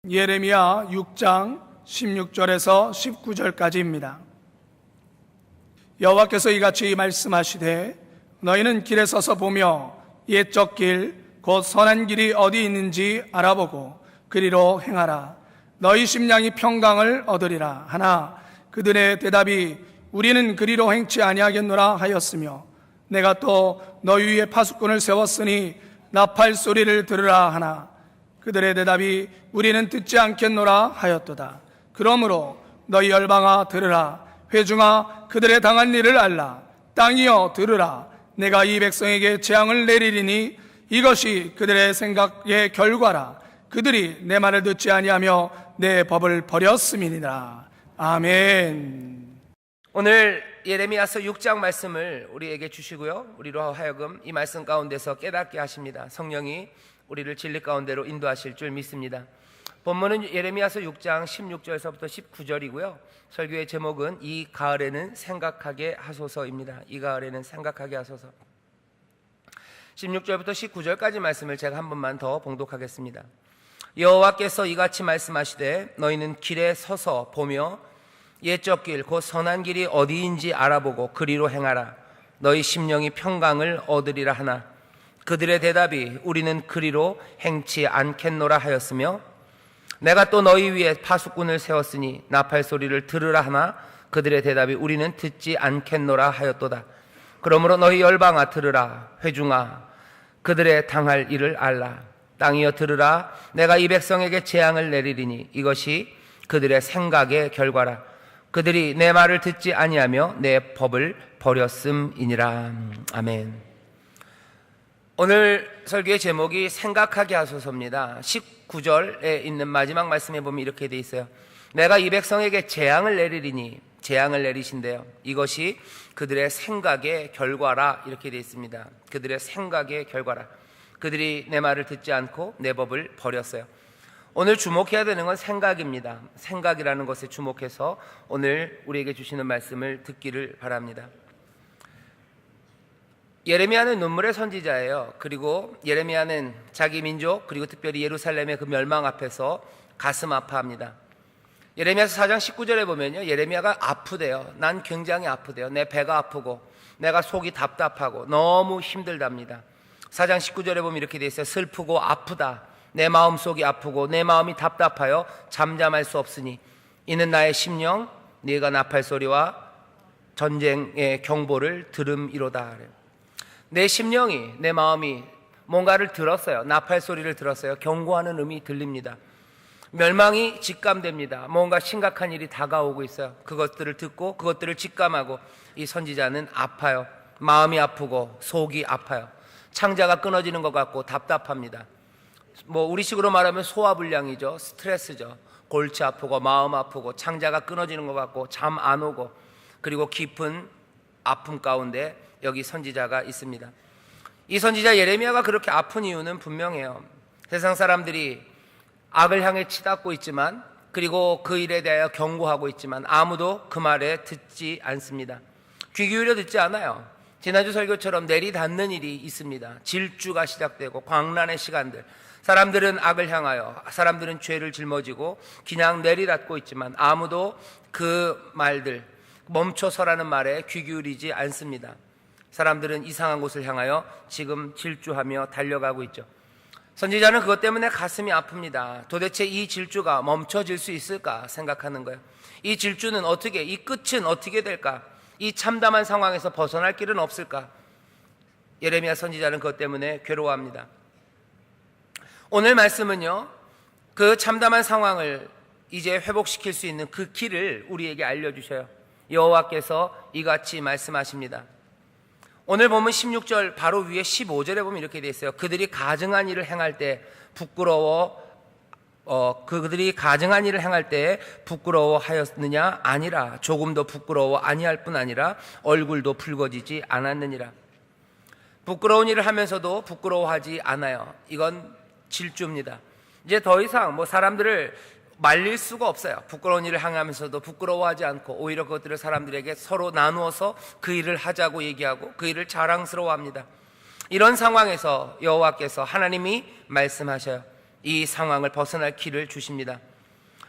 예레미야 6장 16절에서 19절까지입니다. 여호와께서 이같이 말씀하시되 너희는 길에 서서 보며 옛적 길 곧 선한 길이 어디 있는지 알아보고 그리로 행하라. 너희 심령이 평강을 얻으리라 하나 그들의 대답이 우리는 그리로 행치 아니하겠노라 하였으며 내가 또 너희 위에 파수꾼을 세웠으니 나팔 소리를 들으라 하나 그들의 대답이 우리는 듣지 않겠노라 하였도다. 그러므로 너희 열방아 들으라. 회중아 그들의 당한 일을 알라. 땅이여 들으라. 내가 이 백성에게 재앙을 내리리니 이것이 그들의 생각의 결과라. 그들이 내 말을 듣지 아니하며 내 법을 버렸음이니라. 아멘. 오늘 예레미야서 6장 말씀을 우리에게 주시고요, 우리로 하여금 이 말씀 가운데서 깨닫게 하십니다. 성령이 우리를 진리 가운데로 인도하실 줄 믿습니다. 본문은 예레미야서 6장 16절에서부터 19절이고요 설교의 제목은 이 가을에는 생각하게 하소서입니다. 이 가을에는 생각하게 하소서. 16절부터 19절까지 말씀을 제가 한 번만 더 봉독하겠습니다. 여호와께서 이같이 말씀하시되 너희는 길에 서서 보며 옛적 길 곧 선한 길이 어디인지 알아보고 그리로 행하라. 너희 심령이 평강을 얻으리라 하나 그들의 대답이 우리는 그리로 행치 않겠노라 하였으며 내가 또 너희 위에 파수꾼을 세웠으니 나팔 소리를 들으라 하나 그들의 대답이 우리는 듣지 않겠노라 하였도다. 그러므로 너희 열방아 들으라. 회중아 그들의 당할 일을 알라. 땅이여 들으라. 내가 이 백성에게 재앙을 내리리니 이것이 그들의 생각의 결과라. 그들이 내 말을 듣지 아니하며 내 법을 버렸음이니라. 아멘. 오늘 설교의 제목이 생각하게 하소서입니다. 19절에 있는 마지막 말씀에 보면 이렇게 돼 있어요. 내가 이 백성에게 재앙을 내리리니, 재앙을 내리신대요. 이것이 그들의 생각의 결과라 이렇게 돼 있습니다. 그들의 생각의 결과라. 그들이 내 말을 듣지 않고 내 법을 버렸어요. 오늘 주목해야 되는 건 생각입니다. 생각이라는 것에 주목해서 오늘 우리에게 주시는 말씀을 듣기를 바랍니다. 예레미야는 눈물의 선지자예요. 그리고 예레미야는 자기 민족 그리고 특별히 예루살렘의 그 멸망 앞에서 가슴 아파합니다. 예레미야서 4장 19절에 보면요, 예레미야가 아프대요. 난 굉장히 아프대요. 내 배가 아프고 내가 속이 답답하고 너무 힘들답니다. 4장 19절에 보면 이렇게 돼 있어요. 슬프고 아프다. 내 마음속이 아프고 내 마음이 답답하여 잠잠할 수 없으니 이는 나의 심령 네가 나팔 소리와 전쟁의 경보를 들음이로다. 내 심령이, 내 마음이 뭔가를 들었어요. 나팔 소리를 들었어요. 경고하는 음이 들립니다. 멸망이 직감됩니다. 뭔가 심각한 일이 다가오고 있어요. 그것들을 듣고 그것들을 직감하고 이 선지자는 아파요. 마음이 아프고 속이 아파요. 창자가 끊어지는 것 같고 답답합니다. 우리식으로 말하면 소화불량이죠. 스트레스죠. 골치 아프고 마음 아프고 창자가 끊어지는 것 같고 잠 안 오고 그리고 깊은 아픔 가운데 여기 선지자가 있습니다. 이 선지자 예레미야가 그렇게 아픈 이유는 분명해요. 세상 사람들이 악을 향해 치닫고 있지만 그리고 그 일에 대하여 경고하고 있지만 아무도 그 말에 듣지 않습니다. 귀 기울여 듣지 않아요. 지난주 설교처럼 내리닫는 일이 있습니다. 질주가 시작되고 광란의 시간들, 사람들은 악을 향하여, 사람들은 죄를 짊어지고 그냥 내리닫고 있지만 아무도 그 말들, 멈춰서라는 말에 귀 기울이지 않습니다. 사람들은 이상한 곳을 향하여 지금 질주하며 달려가고 있죠. 선지자는 그것 때문에 가슴이 아픕니다. 도대체 이 질주가 멈춰질 수 있을까 생각하는 거예요. 이 질주는 어떻게, 이 끝은 어떻게 될까? 이 참담한 상황에서 벗어날 길은 없을까? 예레미야 선지자는 그것 때문에 괴로워합니다. 오늘 말씀은요, 그 참담한 상황을 이제 회복시킬 수 있는 그 길을 우리에게 알려주셔요. 여호와께서 이같이 말씀하십니다. 오늘 보면 16절 바로 위에 15절에 보면 이렇게 되어 있어요. 그들이 가증한 일을 행할 때 그들이 가증한 일을 행할 때 부끄러워하였느냐? 아니라 조금도 부끄러워 아니할 뿐 아니라 얼굴도 붉어지지 않았느니라. 부끄러운 일을 하면서도 부끄러워하지 않아요. 이건 질주입니다. 이제 더 이상 사람들을 말릴 수가 없어요. 부끄러운 일을 행하면서도 부끄러워하지 않고 오히려 그것들을 사람들에게 서로 나누어서 그 일을 하자고 얘기하고 그 일을 자랑스러워합니다. 이런 상황에서 여호와께서 하나님이 말씀하셔요. 이 상황을 벗어날 길을 주십니다.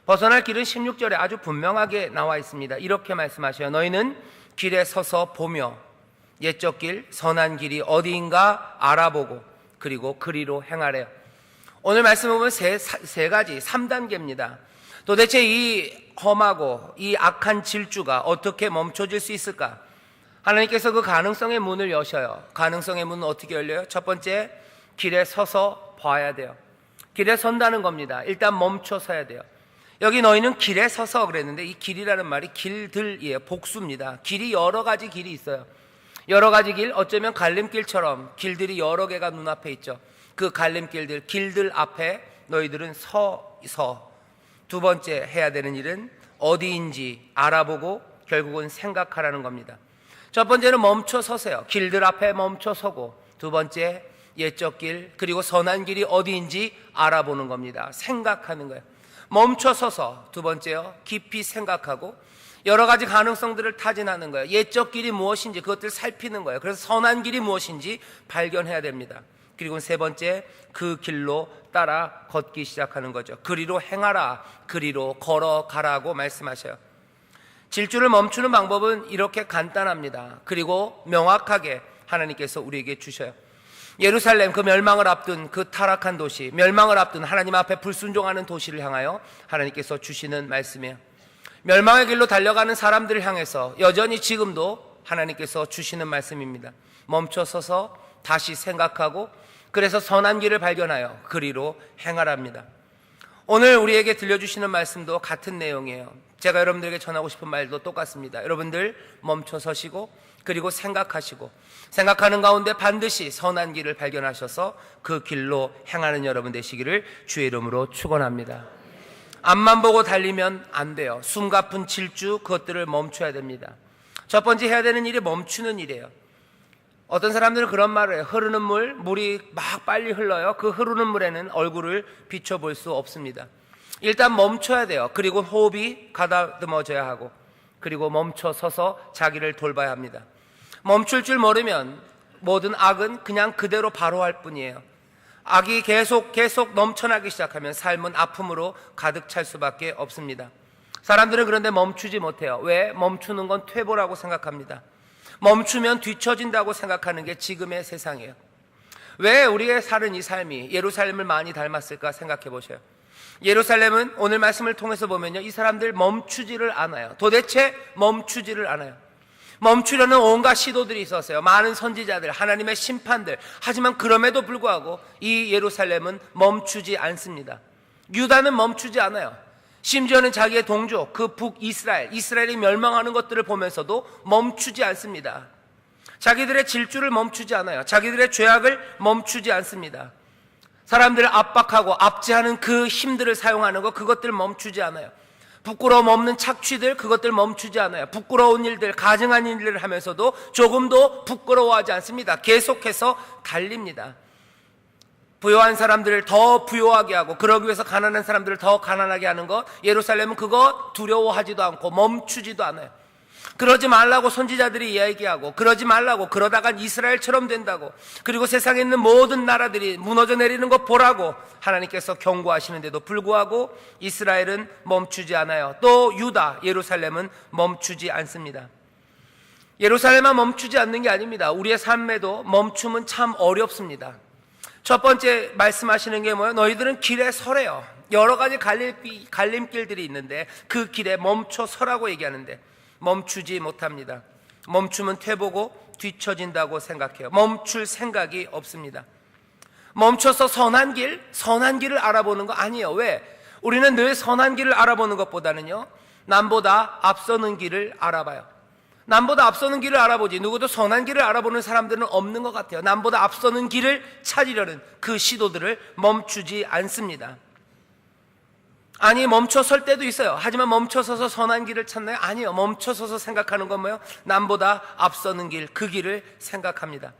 벗어날 길은 16절에 아주 분명하게 나와 있습니다. 이렇게 말씀하셔요. 너희는 길에 서서 보며 옛적 길 선한 길이 어디인가 알아보고 그리고 그리로 행하래요. 오늘 말씀을 보면 세 가지 3단계입니다. 도대체 이 험하고 이 악한 질주가 어떻게 멈춰질 수 있을까? 하나님께서 그 가능성의 문을 여셔요. 가능성의 문은 어떻게 열려요? 첫 번째, 길에 서서 봐야 돼요. 길에 선다는 겁니다. 일단 멈춰 서야 돼요. 여기 너희는 길에 서서 그랬는데 이 길이라는 말이 길들이에요. 복수입니다. 길이 여러 가지 길이 있어요. 여러 가지 길, 어쩌면 갈림길처럼 길들이 여러 개가 눈앞에 있죠. 그 갈림길들, 길들 앞에 너희들은 서서 두 번째 해야 되는 일은 어디인지 알아보고 결국은 생각하라는 겁니다. 첫 번째는 멈춰 서세요. 길들 앞에 멈춰 서고, 두 번째 옛적 길 그리고 선한 길이 어디인지 알아보는 겁니다. 생각하는 거예요. 멈춰 서서 두 번째요, 깊이 생각하고 여러 가지 가능성들을 타진하는 거예요. 옛적 길이 무엇인지 그것들을 살피는 거예요. 그래서 선한 길이 무엇인지 발견해야 됩니다. 그리고 세 번째, 그 길로 따라 걷기 시작하는 거죠. 그리로 행하라, 그리로 걸어가라고 말씀하셔요. 질주를 멈추는 방법은 이렇게 간단합니다. 그리고 명확하게 하나님께서 우리에게 주셔요. 예루살렘, 그 멸망을 앞둔 그 타락한 도시, 멸망을 앞둔 하나님 앞에 불순종하는 도시를 향하여 하나님께서 주시는 말씀이에요. 멸망의 길로 달려가는 사람들을 향해서 여전히 지금도 하나님께서 주시는 말씀입니다. 멈춰 서서 다시 생각하고 그래서 선한 길을 발견하여 그리로 행하랍니다. 오늘 우리에게 들려주시는 말씀도 같은 내용이에요. 제가 여러분들에게 전하고 싶은 말도 똑같습니다. 여러분들 멈춰 서시고 그리고 생각하시고 생각하는 가운데 반드시 선한 길을 발견하셔서 그 길로 행하는 여러분 되시기를 주의 이름으로 축원합니다. 앞만 보고 달리면 안 돼요. 숨가쁜 질주, 그것들을 멈춰야 됩니다. 첫 번째 해야 되는 일이 멈추는 일이에요. 어떤 사람들은 그런 말을 해요. 흐르는 물이 막 빨리 흘러요. 그 흐르는 물에는 얼굴을 비춰볼 수 없습니다. 일단 멈춰야 돼요. 그리고 호흡이 가다듬어져야 하고 그리고 멈춰 서서 자기를 돌봐야 합니다. 멈출 줄 모르면 모든 악은 그냥 그대로 바로 할 뿐이에요. 악이 계속 넘쳐나기 시작하면 삶은 아픔으로 가득 찰 수밖에 없습니다. 사람들은 그런데 멈추지 못해요. 왜? 멈추는 건 퇴보라고 생각합니다. 멈추면 뒤처진다고 생각하는 게 지금의 세상이에요. 왜 우리가 사는 이 삶이 예루살렘을 많이 닮았을까 생각해 보셔요. 예루살렘은 오늘 말씀을 통해서 보면요, 이 사람들 멈추지를 않아요. 도대체 멈추지를 않아요. 멈추려는 온갖 시도들이 있었어요. 많은 선지자들, 하나님의 심판들. 하지만 그럼에도 불구하고 이 예루살렘은 멈추지 않습니다. 유다는 멈추지 않아요. 심지어는 자기의 동족, 그 이스라엘이 멸망하는 것들을 보면서도 멈추지 않습니다. 자기들의 질주를 멈추지 않아요. 자기들의 죄악을 멈추지 않습니다. 사람들을 압박하고 압제하는 그 힘들을 사용하는 것, 그것들 멈추지 않아요. 부끄러움 없는 착취들, 그것들 멈추지 않아요. 부끄러운 일들, 가증한 일들을 하면서도 조금도 부끄러워하지 않습니다. 계속해서 달립니다. 부요한 사람들을 더 부요하게 하고 그러기 위해서 가난한 사람들을 더 가난하게 하는 것, 예루살렘은 그거 두려워하지도 않고 멈추지도 않아요. 그러지 말라고 선지자들이 이야기하고 그러지 말라고, 그러다간 이스라엘처럼 된다고, 그리고 세상에 있는 모든 나라들이 무너져 내리는 것 보라고 하나님께서 경고하시는데도 불구하고 이스라엘은 멈추지 않아요. 또 유다, 예루살렘은 멈추지 않습니다. 예루살렘만 멈추지 않는 게 아닙니다. 우리의 삶에도 멈춤은 참 어렵습니다. 첫 번째 말씀하시는 게 뭐예요? 너희들은 길에 서래요. 여러 가지 갈림길들이 있는데 그 길에 멈춰 서라고 얘기하는데 멈추지 못합니다. 멈추면 퇴보고 뒤처진다고 생각해요. 멈출 생각이 없습니다. 멈춰서 선한 길을 알아보는 거 아니에요. 왜? 우리는 늘 선한 길을 알아보는 것보다는요, 남보다 앞서는 길을 알아봐요. 남보다 앞서는 길을 알아보지, 누구도 선한 길을 알아보는 사람들은 없는 것 같아요. 남보다 앞서는 길을 찾으려는 그 시도들을 멈추지 않습니다. 아니, 멈춰 설 때도 있어요. 하지만 멈춰 서서 선한 길을 찾나요? 아니요. 멈춰 서서 생각하는 건 뭐예요? 남보다 앞서는 길, 그 길을 생각합니다.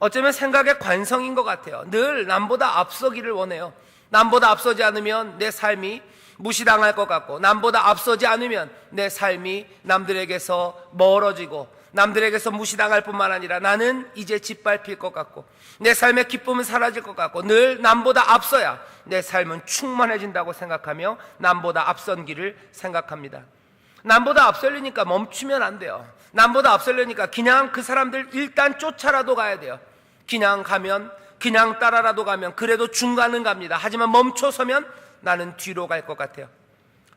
어쩌면 생각의 관성인 것 같아요. 늘 남보다 앞서기를 원해요. 남보다 앞서지 않으면 내 삶이 무시당할 것 같고, 남보다 앞서지 않으면 내 삶이 남들에게서 멀어지고, 남들에게서 무시당할 뿐만 아니라 나는 이제 짓밟힐 것 같고 내 삶의 기쁨은 사라질 것 같고 늘 남보다 앞서야 내 삶은 충만해진다고 생각하며 남보다 앞선 길을 생각합니다. 남보다 앞서려니까 멈추면 안 돼요. 남보다 앞서려니까 그냥 그 사람들 일단 쫓아라도 가야 돼요. 그냥 가면, 그냥 따라라도 가면 그래도 중간은 갑니다. 하지만 멈춰서면 나는 뒤로 갈 것 같아요.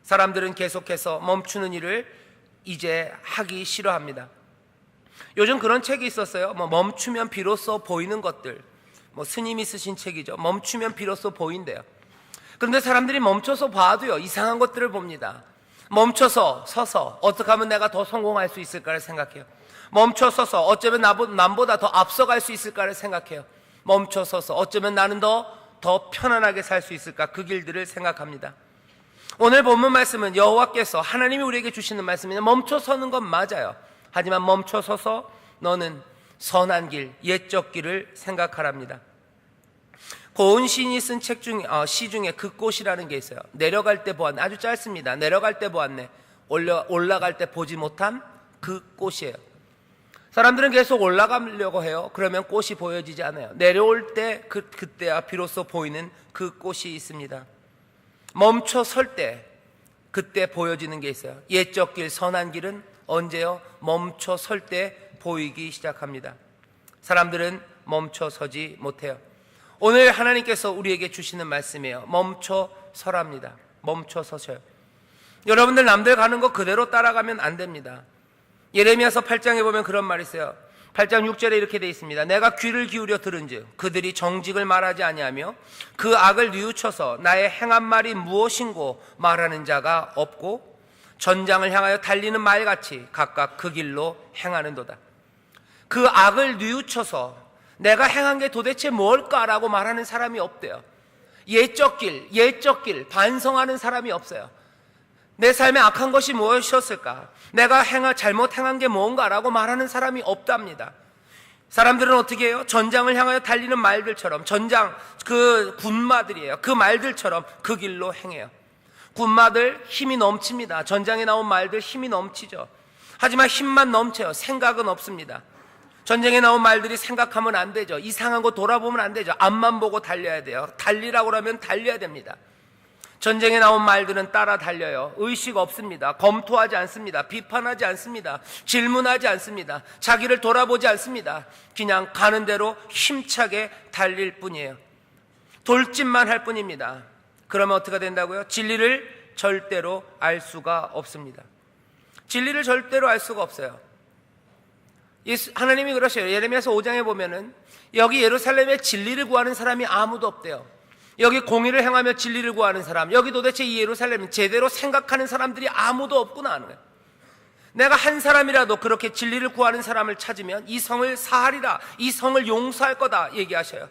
사람들은 계속해서 멈추는 일을 이제 하기 싫어합니다. 요즘 그런 책이 있었어요. 멈추면 비로소 보이는 것들. 스님이 쓰신 책이죠. 멈추면 비로소 보인대요. 그런데 사람들이 멈춰서 봐도요, 이상한 것들을 봅니다. 멈춰서 서서 어떻게 하면 내가 더 성공할 수 있을까를 생각해요. 멈춰 서서 어쩌면 남보다 더 앞서갈 수 있을까를 생각해요. 멈춰 서서 어쩌면 나는 더 편안하게 살 수 있을까, 그 길들을 생각합니다. 오늘 본문 말씀은 여호와께서 하나님이 우리에게 주시는 말씀이냐, 멈춰 서는 건 맞아요. 하지만 멈춰 서서 너는 선한 길, 옛적 길을 생각하랍니다. 고은 시인이 쓴 시 중에 그 꽃이라는 게 있어요. 내려갈 때 보았네. 아주 짧습니다. 내려갈 때 보았네. 올라갈 때 보지 못한 그 꽃이에요. 사람들은 계속 올라가려고 해요. 그러면 꽃이 보여지지 않아요. 내려올 때 그때야 비로소 보이는 그 꽃이 있습니다. 멈춰 설 때 그때 보여지는 게 있어요. 옛적 길, 선한 길은 언제요? 멈춰 설 때 보이기 시작합니다. 사람들은 멈춰 서지 못해요. 오늘 하나님께서 우리에게 주시는 말씀이에요. 멈춰 서랍니다. 멈춰 서셔요. 여러분들 남들 가는 거 그대로 따라가면 안 됩니다. 예레미야서 8장에 보면 그런 말이 있어요. 8장 6절에 이렇게 되어 있습니다. 내가 귀를 기울여 들은즉 그들이 정직을 말하지 아니하며 그 악을 뉘우쳐서 나의 행한 말이 무엇인고 말하는 자가 없고 전장을 향하여 달리는 말같이 각각 그 길로 행하는도다. 그 악을 뉘우쳐서 내가 행한 게 도대체 뭘까라고 말하는 사람이 없대요. 옛적 길 반성하는 사람이 없어요. 내 삶에 악한 것이 무엇이었을까? 내가 잘못 행한 게 뭔가라고 말하는 사람이 없답니다. 사람들은 어떻게 해요? 전장을 향하여 달리는 말들처럼, 전장, 그 군마들이에요. 그 말들처럼 그 길로 행해요. 군마들 힘이 넘칩니다. 전장에 나온 말들 힘이 넘치죠. 하지만 힘만 넘쳐요. 생각은 없습니다. 전쟁에 나온 말들이 생각하면 안 되죠. 이상한 거 돌아보면 안 되죠. 앞만 보고 달려야 돼요. 달리라고 하면 달려야 됩니다. 전쟁에 나온 말들은 따라 달려요. 의식 없습니다. 검토하지 않습니다. 비판하지 않습니다. 질문하지 않습니다. 자기를 돌아보지 않습니다. 그냥 가는 대로 힘차게 달릴 뿐이에요. 돌진만 할 뿐입니다. 그러면 어떻게 된다고요? 진리를 절대로 알 수가 없습니다. 진리를 절대로 알 수가 없어요. 하나님이 그러셔요. 예레미야서 5장에 보면은 여기 예루살렘에 진리를 구하는 사람이 아무도 없대요. 여기 공의를 행하며 진리를 구하는 사람, 여기 도대체 이 예루살렘 제대로 생각하는 사람들이 아무도 없구나 하는 거예요. 내가 한 사람이라도 그렇게 진리를 구하는 사람을 찾으면 이 성을 사하리라, 이 성을 용서할 거다 얘기하셔요.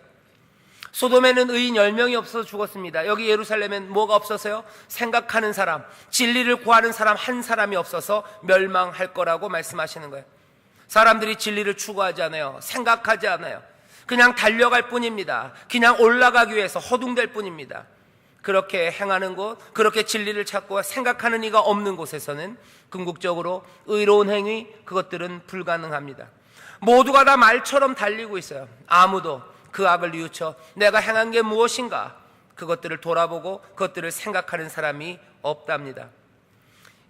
소돔에는 의인 10명이 없어서 죽었습니다. 여기 예루살렘엔 뭐가 없어서요? 생각하는 사람, 진리를 구하는 사람 한 사람이 없어서 멸망할 거라고 말씀하시는 거예요. 사람들이 진리를 추구하지 않아요. 생각하지 않아요. 그냥 달려갈 뿐입니다. 그냥 올라가기 위해서 허둥댈 뿐입니다. 그렇게 행하는 곳, 그렇게 진리를 찾고 생각하는 이가 없는 곳에서는 궁극적으로 의로운 행위, 그것들은 불가능합니다. 모두가 다 말처럼 달리고 있어요. 아무도 그 악을 뉘우쳐 내가 행한 게 무엇인가, 그것들을 돌아보고 그것들을 생각하는 사람이 없답니다.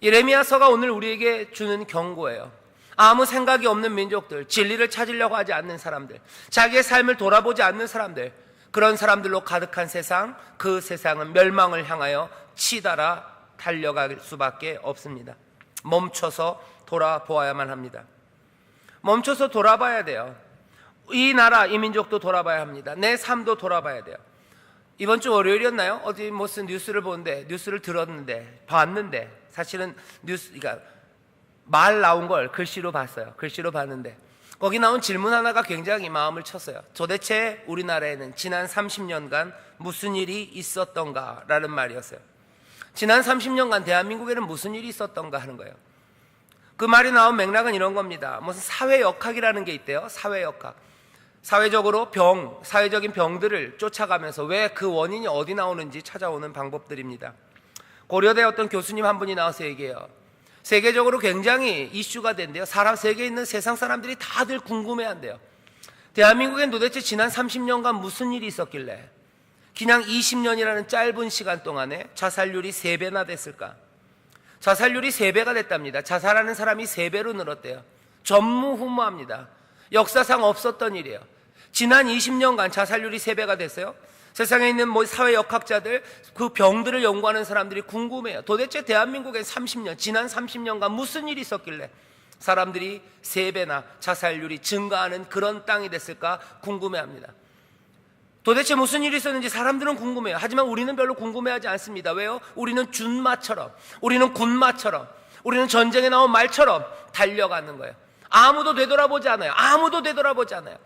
예레미야서가 오늘 우리에게 주는 경고예요. 아무 생각이 없는 민족들, 진리를 찾으려고 하지 않는 사람들, 자기의 삶을 돌아보지 않는 사람들, 그런 사람들로 가득한 세상, 그 세상은 멸망을 향하여 치달아 달려갈 수밖에 없습니다. 멈춰서 돌아보아야만 합니다. 멈춰서 돌아봐야 돼요. 이 나라, 이 민족도 돌아봐야 합니다. 내 삶도 돌아봐야 돼요. 이번 주 월요일이었나요? 어디 무슨 뉴스를 보는데, 뉴스를 들었는데, 봤는데, 사실은 그러니까 말 나온 걸 글씨로 봤어요. 글씨로 봤는데 거기 나온 질문 하나가 굉장히 마음을 쳤어요. 도대체 우리나라에는 지난 30년간 무슨 일이 있었던가 라는 말이었어요. 지난 30년간 대한민국에는 무슨 일이 있었던가 하는 거예요. 그 말이 나온 맥락은 이런 겁니다. 무슨 사회역학이라는 게 있대요. 사회역학. 사회적으로 사회적인 병들을 쫓아가면서 왜 그 원인이 어디 나오는지 찾아오는 방법들입니다. 고려대 어떤 교수님 한 분이 나와서 얘기해요. 세계적으로 굉장히 이슈가 된대요. 세계에 있는 세상 사람들이 다들 궁금해한대요. 대한민국엔 도대체 지난 30년간 무슨 일이 있었길래 그냥 20년이라는 짧은 시간 동안에 자살률이 3배나 됐을까? 자살률이 3배가 됐답니다. 자살하는 사람이 3배로 늘었대요. 전무후무합니다. 역사상 없었던 일이에요. 지난 20년간 자살률이 3배가 됐어요. 세상에 있는 사회 역학자들, 그 병들을 연구하는 사람들이 궁금해요. 도대체 대한민국엔 지난 30년간 무슨 일이 있었길래 사람들이 3배나 자살률이 증가하는 그런 땅이 됐을까 궁금해합니다. 도대체 무슨 일이 있었는지 사람들은 궁금해요. 하지만 우리는 별로 궁금해하지 않습니다. 왜요? 우리는 준마처럼, 우리는 군마처럼, 우리는 전쟁에 나온 말처럼 달려가는 거예요. 아무도 되돌아보지 않아요. 아무도 되돌아보지 않아요.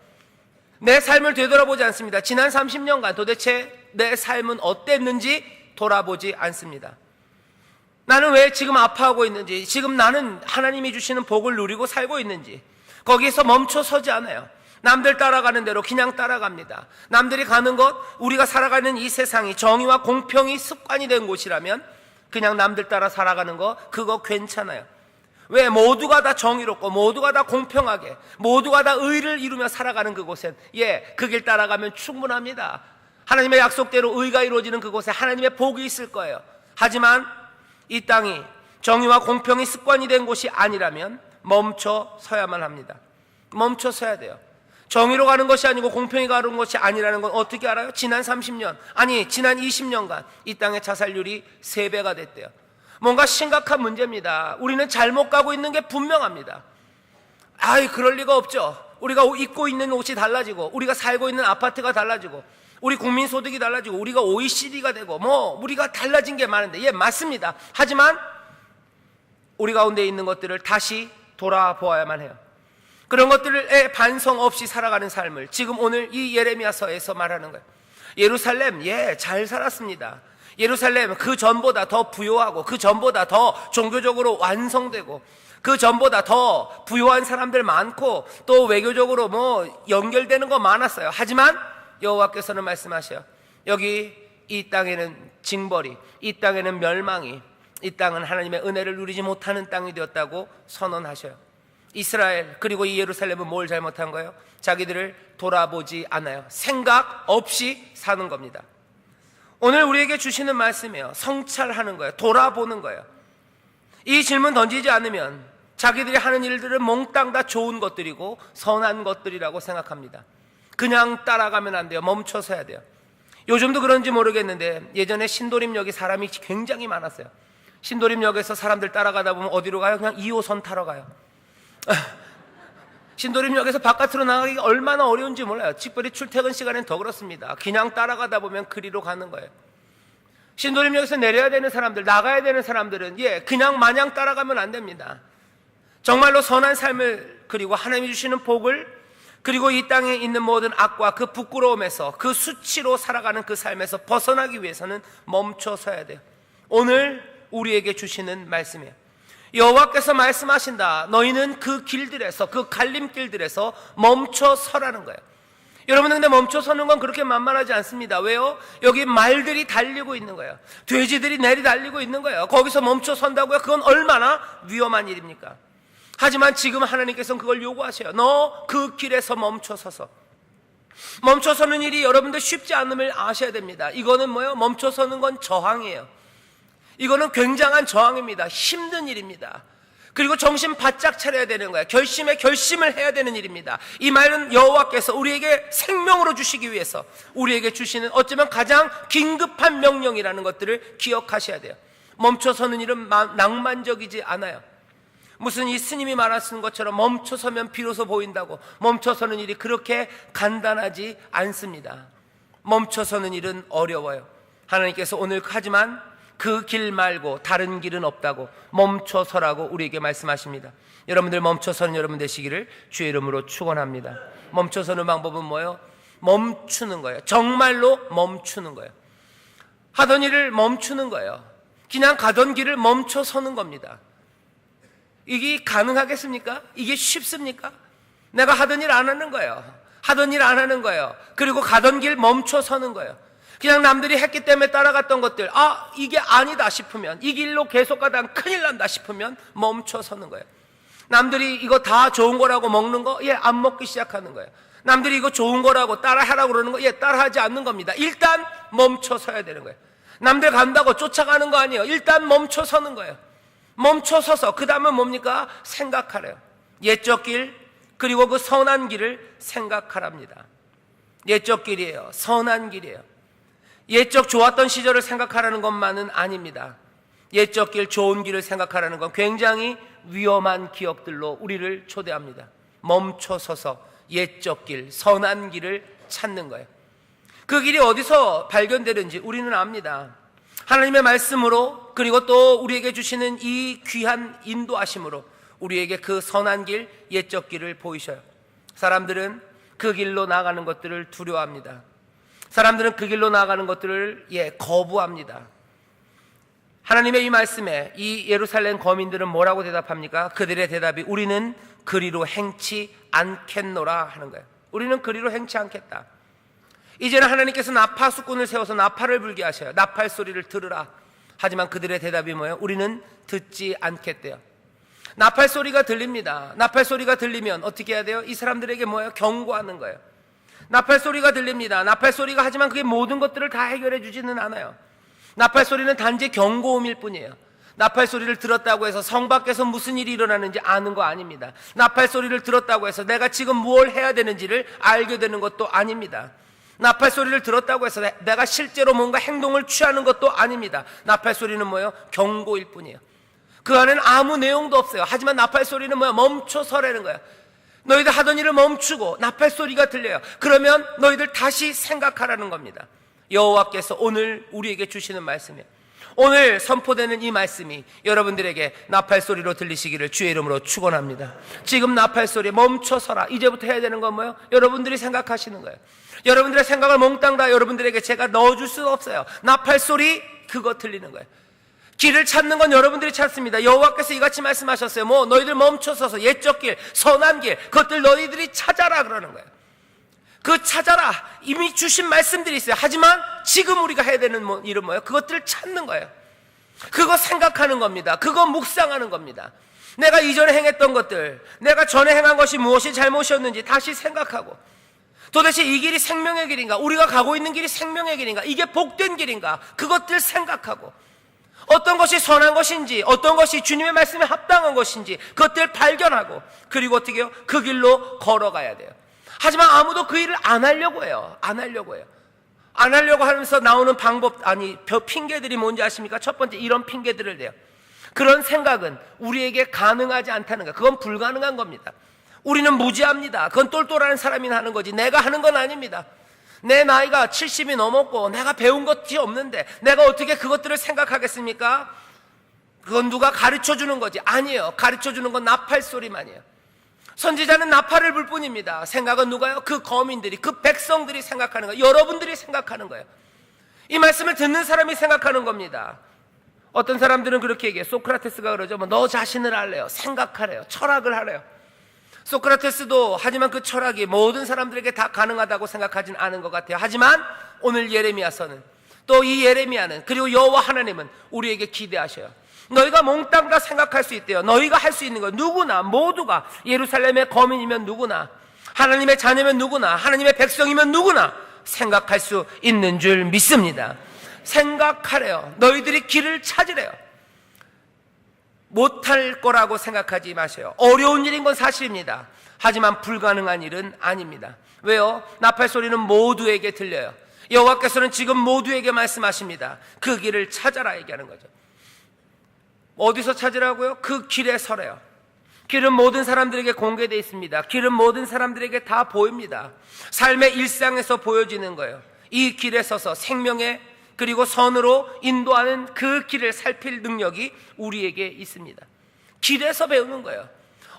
내 삶을 되돌아보지 않습니다. 지난 30년간 도대체 내 삶은 어땠는지 돌아보지 않습니다. 나는 왜 지금 아파하고 있는지, 지금 나는 하나님이 주시는 복을 누리고 살고 있는지 거기에서 멈춰 서지 않아요. 남들 따라가는 대로 그냥 따라갑니다. 남들이 가는 것, 우리가 살아가는 이 세상이 정의와 공평이 습관이 된 곳이라면 그냥 남들 따라 살아가는 거, 그거 괜찮아요. 왜? 모두가 다 정의롭고 모두가 다 공평하게 모두가 다 의를 이루며 살아가는 그곳엔 그 길 따라가면 충분합니다. 하나님의 약속대로 의가 이루어지는 그곳에 하나님의 복이 있을 거예요. 하지만 이 땅이 정의와 공평이 습관이 된 곳이 아니라면 멈춰 서야만 합니다. 멈춰 서야 돼요. 정의로 가는 것이 아니고 공평히 가는 것이 아니라는 건 어떻게 알아요? 지난 30년, 아니 지난 20년간 이 땅의 자살률이 3배가 됐대요. 뭔가 심각한 문제입니다. 우리는 잘못 가고 있는 게 분명합니다. 그럴 리가 없죠. 우리가 입고 있는 옷이 달라지고, 우리가 살고 있는 아파트가 달라지고, 우리 국민소득이 달라지고, 우리가 OECD가 되고, 우리가 달라진 게 많은데, 맞습니다. 하지만 우리 가운데 있는 것들을 다시 돌아보아야만 해요. 그런 것들에 반성 없이 살아가는 삶을 지금 오늘 이 예레미야서에서 말하는 거예요. 예루살렘, 잘 살았습니다. 예루살렘 그 전보다 더 부요하고, 그 전보다 더 종교적으로 완성되고, 그 전보다 더 부요한 사람들 많고, 또 외교적으로 연결되는 거 많았어요. 하지만 여호와께서는 말씀하셔요. 여기 이 땅에는 징벌이, 이 땅에는 멸망이, 이 땅은 하나님의 은혜를 누리지 못하는 땅이 되었다고 선언하셔요. 이스라엘, 그리고 이 예루살렘은 뭘 잘못한 거예요? 자기들을 돌아보지 않아요. 생각 없이 사는 겁니다. 오늘 우리에게 주시는 말씀이에요. 성찰하는 거예요. 돌아보는 거예요. 이 질문 던지지 않으면 자기들이 하는 일들은 몽땅 다 좋은 것들이고 선한 것들이라고 생각합니다. 그냥 따라가면 안 돼요. 멈춰서야 돼요. 요즘도 그런지 모르겠는데 예전에 신도림역에 사람이 굉장히 많았어요. 신도림역에서 사람들 따라가다 보면 어디로 가요? 그냥 2호선 타러 가요. 신도림역에서 바깥으로 나가기가 얼마나 어려운지 몰라요. 특별히 출퇴근 시간엔 더 그렇습니다. 그냥 따라가다 보면 그리로 가는 거예요. 신도림역에서 내려야 되는 사람들, 나가야 되는 사람들은 그냥 마냥 따라가면 안 됩니다. 정말로 선한 삶을, 그리고 하나님이 주시는 복을, 그리고 이 땅에 있는 모든 악과 그 부끄러움에서, 그 수치로 살아가는 그 삶에서 벗어나기 위해서는 멈춰 서야 돼요. 오늘 우리에게 주시는 말씀이에요. 여호와께서 말씀하신다. 너희는 그 길들에서, 그 갈림길들에서 멈춰 서라는 거예요. 여러분, 근데 멈춰 서는 건 그렇게 만만하지 않습니다. 왜요? 여기 말들이 달리고 있는 거예요. 돼지들이 내리달리고 있는 거예요. 거기서 멈춰 선다고요? 그건 얼마나 위험한 일입니까? 하지만 지금 하나님께서는 그걸 요구하셔요. 너 그 길에서 멈춰 서서. 멈춰 서는 일이 여러분들 쉽지 않음을 아셔야 됩니다. 이거는 뭐예요? 멈춰 서는 건 저항이에요. 이거는 굉장한 저항입니다. 힘든 일입니다. 그리고 정신 바짝 차려야 되는 거예요. 결심을 해야 되는 일입니다. 이 말은 여호와께서 우리에게 생명으로 주시기 위해서 우리에게 주시는 어쩌면 가장 긴급한 명령이라는 것들을 기억하셔야 돼요. 멈춰서는 일은 낭만적이지 않아요. 무슨 이 스님이 말하시는 것처럼 멈춰서면 비로소 보인다고, 멈춰서는 일이 그렇게 간단하지 않습니다. 멈춰서는 일은 어려워요. 하나님께서 오늘 하지만 그 길 말고 다른 길은 없다고 멈춰서라고 우리에게 말씀하십니다. 여러분들 멈춰서는 여러분 되시기를 주의 이름으로 축원합니다. 멈춰서는 방법은 뭐예요? 멈추는 거예요. 정말로 멈추는 거예요. 하던 일을 멈추는 거예요. 그냥 가던 길을 멈춰서는 겁니다. 이게 가능하겠습니까? 이게 쉽습니까? 내가 하던 일 안 하는 거예요. 하던 일 안 하는 거예요. 그리고 가던 길 멈춰서는 거예요. 그냥 남들이 했기 때문에 따라갔던 것들, 이게 아니다 싶으면, 이 길로 계속 가다가 큰일 난다 싶으면 멈춰서는 거예요. 남들이 이거 다 좋은 거라고 먹는 거, 안 먹기 시작하는 거예요. 남들이 이거 좋은 거라고 따라하라고 그러는 거, 따라하지 않는 겁니다. 일단 멈춰서야 되는 거예요. 남들 간다고 쫓아가는 거 아니에요. 일단 멈춰서는 거예요. 멈춰서서 그 다음은 뭡니까? 생각하래요. 옛적 길, 그리고 그 선한 길을 생각하랍니다. 옛적 길이에요. 선한 길이에요. 옛적 좋았던 시절을 생각하라는 것만은 아닙니다. 옛적 길, 좋은 길을 생각하라는 건 굉장히 위험한 기억들로 우리를 초대합니다. 멈춰서서 옛적 길, 선한 길을 찾는 거예요. 그 길이 어디서 발견되는지 우리는 압니다. 하나님의 말씀으로, 그리고 또 우리에게 주시는 이 귀한 인도하심으로 우리에게 그 선한 길, 옛적 길을 보이셔요. 사람들은 그 길로 나가는 것들을 두려워합니다. 사람들은 그 길로 나가는 것들을 거부합니다. 하나님의 이 말씀에 이 예루살렘 거민들은 뭐라고 대답합니까? 그들의 대답이 우리는 그리로 행치 않겠노라 하는 거예요. 우리는 그리로 행치 않겠다. 이제는 하나님께서 나파수꾼을 세워서 나팔을 불게 하셔요. 나팔 소리를 들으라. 하지만 그들의 대답이 뭐예요? 우리는 듣지 않겠대요. 나팔 소리가 들립니다. 나팔 소리가 들리면 어떻게 해야 돼요? 이 사람들에게 뭐예요? 경고하는 거예요. 나팔 소리가 들립니다. 나팔 소리가, 하지만 그게 모든 것들을 다 해결해 주지는 않아요. 나팔 소리는 단지 경고음일 뿐이에요. 나팔 소리를 들었다고 해서 성 밖에서 무슨 일이 일어나는지 아는 거 아닙니다. 나팔 소리를 들었다고 해서 내가 지금 무엇을 해야 되는지를 알게 되는 것도 아닙니다. 나팔 소리를 들었다고 해서 내가 실제로 뭔가 행동을 취하는 것도 아닙니다. 나팔 소리는 뭐예요? 경고일 뿐이에요. 그 안에는 아무 내용도 없어요. 하지만 나팔 소리는 뭐예요? 멈춰서라는 거예요. 너희들 하던 일을 멈추고 나팔 소리가 들려요. 그러면 너희들 다시 생각하라는 겁니다. 여호와께서 오늘 우리에게 주시는 말씀이에요. 오늘 선포되는 이 말씀이 여러분들에게 나팔 소리로 들리시기를 주의 이름으로 축원합니다. 지금 나팔 소리 멈춰서라. 이제부터 해야 되는 건 뭐예요? 여러분들이 생각하시는 거예요. 여러분들의 생각을 몽땅 다 여러분들에게 제가 넣어줄 수는 없어요. 나팔 소리 그거 들리는 거예요. 길을 찾는 건 여러분들이 찾습니다. 여호와께서 이같이 말씀하셨어요. 너희들 멈춰서서 옛적 길, 선한 길, 그것들 너희들이 찾아라 그러는 거예요. 그 찾아라, 이미 주신 말씀들이 있어요. 하지만 지금 우리가 해야 되는 일은 뭐예요? 그것들을 찾는 거예요. 그거 생각하는 겁니다. 그거 묵상하는 겁니다. 내가 이전에 행했던 것들, 내가 전에 행한 것이 무엇이 잘못이었는지 다시 생각하고, 도대체 이 길이 생명의 길인가? 우리가 가고 있는 길이 생명의 길인가? 이게 복된 길인가? 그것들 생각하고, 어떤 것이 선한 것인지, 어떤 것이 주님의 말씀에 합당한 것인지 그것들 발견하고, 그리고 어떻게 해요? 그 길로 걸어가야 돼요. 하지만 아무도 그 일을 안 하려고 해요. 안 하려고 해요. 안 하려고 하면서 나오는 핑계들이 뭔지 아십니까? 첫 번째, 이런 핑계들을 대요. 그런 생각은 우리에게 가능하지 않다는 거예요. 그건 불가능한 겁니다. 우리는 무지합니다. 그건 똘똘한 사람이 하는 거지 내가 하는 건 아닙니다. 내 나이가 70이 넘었고 내가 배운 것이 없는데 내가 어떻게 그것들을 생각하겠습니까? 그건 누가 가르쳐주는 거지. 아니에요. 가르쳐주는 건 나팔 소리만이에요. 선지자는 나팔을 불 뿐입니다. 생각은 누가요? 그 거민들이, 그 백성들이 생각하는 거예요. 여러분들이 생각하는 거예요. 이 말씀을 듣는 사람이 생각하는 겁니다. 어떤 사람들은 그렇게 얘기해요. 소크라테스가 그러죠. 너 자신을 알래요. 생각하래요. 철학을 하래요. 소크라테스도 하지만 그 철학이 모든 사람들에게 다 가능하다고 생각하진 않은 것 같아요. 하지만 오늘 예레미야서는, 또 이 예레미야는, 그리고 여호와 하나님은 우리에게 기대하셔요. 너희가 몽땅 다 생각할 수 있대요. 너희가 할 수 있는 거, 누구나, 모두가, 예루살렘의 거민이면 누구나, 하나님의 자녀면 누구나, 하나님의 백성이면 누구나 생각할 수 있는 줄 믿습니다. 생각하래요. 너희들이 길을 찾으래요. 못할 거라고 생각하지 마세요. 어려운 일인 건 사실입니다. 하지만 불가능한 일은 아닙니다. 왜요? 나팔 소리는 모두에게 들려요. 여호와께서는 지금 모두에게 말씀하십니다. 그 길을 찾아라 얘기하는 거죠. 어디서 찾으라고요? 그 길에 서래요. 길은 모든 사람들에게 공개되어 있습니다. 길은 모든 사람들에게 다 보입니다. 삶의 일상에서 보여지는 거예요. 이 길에 서서 생명의, 그리고 선으로 인도하는 그 길을 살필 능력이 우리에게 있습니다. 길에서 배우는 거예요.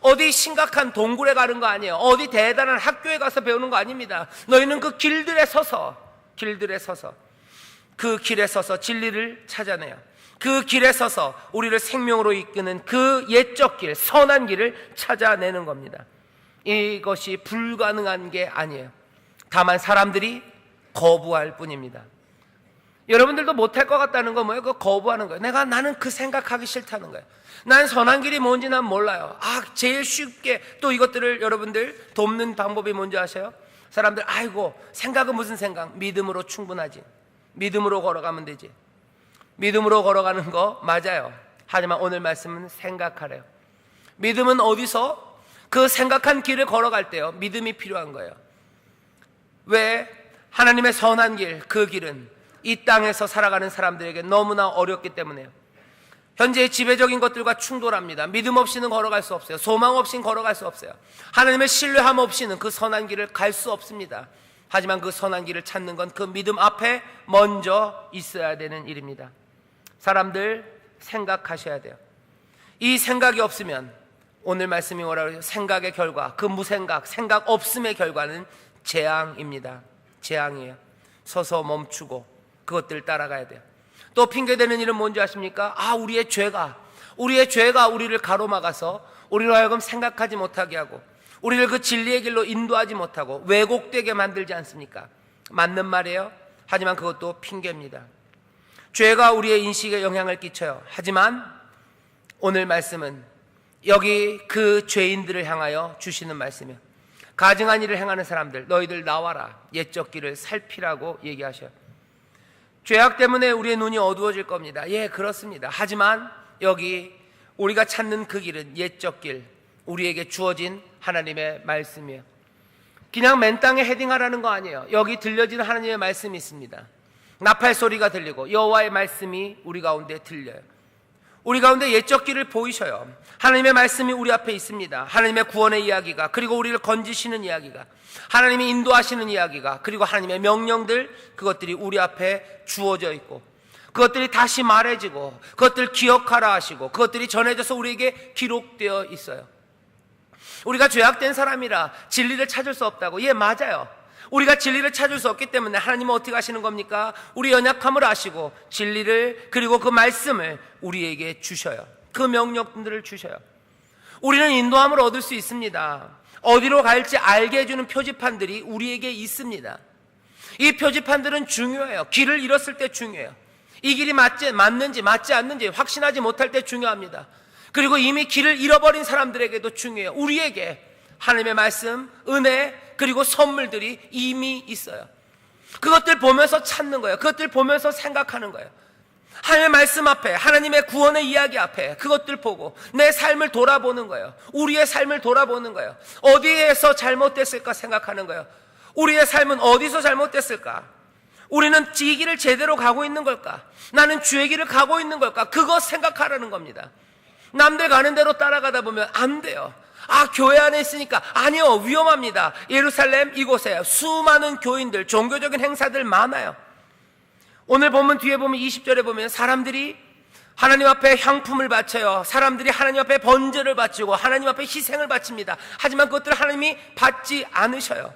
어디 심각한 동굴에 가는 거 아니에요. 어디 대단한 학교에 가서 배우는 거 아닙니다. 너희는 그 길들에 서서 그 길에 서서 진리를 찾아내요. 그 길에 서서 우리를 생명으로 이끄는 그 옛적 길, 선한 길을 찾아내는 겁니다. 이것이 불가능한 게 아니에요. 다만 사람들이 거부할 뿐입니다. 여러분들도 못할 것 같다는 거 뭐예요? 그거 거부하는 거예요. 나는 그 생각하기 싫다는 거예요. 난 선한 길이 뭔지 난 몰라요. 제일 쉽게 또 이것들을 여러분들 돕는 방법이 뭔지 아세요? 사람들 아이고 생각은 무슨 생각? 믿음으로 충분하지. 믿음으로 걸어가면 되지. 믿음으로 걸어가는 거 맞아요. 하지만 오늘 말씀은 생각하래요. 믿음은 어디서? 그 생각한 길을 걸어갈 때요 믿음이 필요한 거예요. 왜? 하나님의 선한 길, 그 길은 이 땅에서 살아가는 사람들에게 너무나 어렵기 때문에요. 현재의 지배적인 것들과 충돌합니다. 믿음 없이는 걸어갈 수 없어요. 소망 없이는 걸어갈 수 없어요. 하나님의 신뢰함 없이는 그 선한 길을 갈 수 없습니다. 하지만 그 선한 길을 찾는 건 그 믿음 앞에 먼저 있어야 되는 일입니다. 사람들 생각하셔야 돼요. 이 생각이 없으면 오늘 말씀이 뭐라고 해요? 생각의 결과, 그 무생각, 생각 없음의 결과는 재앙입니다. 재앙이에요. 서서 멈추고 그것들 따라가야 돼요. 또 핑계대는 일은 뭔지 아십니까? 우리의 죄가 우리를 가로막아서 우리로 하여금 생각하지 못하게 하고 우리를 그 진리의 길로 인도하지 못하고 왜곡되게 만들지 않습니까? 맞는 말이에요. 하지만 그것도 핑계입니다. 죄가 우리의 인식에 영향을 끼쳐요. 하지만 오늘 말씀은 여기 그 죄인들을 향하여 주시는 말씀이에요. 가증한 일을 행하는 사람들, 너희들 나와라. 옛적 길을 살피라고 얘기하셔요. 죄악 때문에 우리의 눈이 어두워질 겁니다. 예, 그렇습니다. 하지만 여기 우리가 찾는 그 길은 옛적 길, 우리에게 주어진 하나님의 말씀이에요. 그냥 맨 땅에 헤딩하라는 거 아니에요. 여기 들려지는 하나님의 말씀이 있습니다. 나팔 소리가 들리고 여호와의 말씀이 우리 가운데 들려요. 우리 가운데 옛적 길을 보이셔요. 하나님의 말씀이 우리 앞에 있습니다. 하나님의 구원의 이야기가, 그리고 우리를 건지시는 이야기가, 하나님이 인도하시는 이야기가, 그리고 하나님의 명령들, 그것들이 우리 앞에 주어져 있고 그것들이 다시 말해지고 그것들 기억하라 하시고 그것들이 전해져서 우리에게 기록되어 있어요. 우리가 죄악된 사람이라 진리를 찾을 수 없다고. 예, 맞아요. 우리가 진리를 찾을 수 없기 때문에 하나님은 어떻게 하시는 겁니까? 우리 연약함을 아시고 진리를, 그리고 그 말씀을 우리에게 주셔요. 그 명령들을 주셔요. 우리는 인도함을 얻을 수 있습니다. 어디로 갈지 알게 해주는 표지판들이 우리에게 있습니다. 이 표지판들은 중요해요. 길을 잃었을 때 중요해요. 이 길이 맞는지 맞지 않는지 확신하지 못할 때 중요합니다. 그리고 이미 길을 잃어버린 사람들에게도 중요해요. 우리에게 하나님의 말씀, 은혜, 그리고 선물들이 이미 있어요. 그것들 보면서 찾는 거예요. 그것들 보면서 생각하는 거예요. 하나님의 말씀 앞에, 하나님의 구원의 이야기 앞에 그것들 보고 내 삶을 돌아보는 거예요. 우리의 삶을 돌아보는 거예요. 어디에서 잘못됐을까 생각하는 거예요. 우리의 삶은 어디서 잘못됐을까? 우리는 이 길을 제대로 가고 있는 걸까? 나는 주의 길을 가고 있는 걸까? 그거 생각하라는 겁니다. 남들 가는 대로 따라가다 보면 안 돼요. 교회 안에 있으니까. 아니요, 위험합니다. 예루살렘 이곳에 수많은 교인들, 종교적인 행사들 많아요. 오늘 보면, 뒤에 보면 20절에 보면 사람들이 하나님 앞에 향품을 바쳐요. 사람들이 하나님 앞에 번제를 바치고 하나님 앞에 희생을 바칩니다. 하지만 그것들을 하나님이 받지 않으셔요.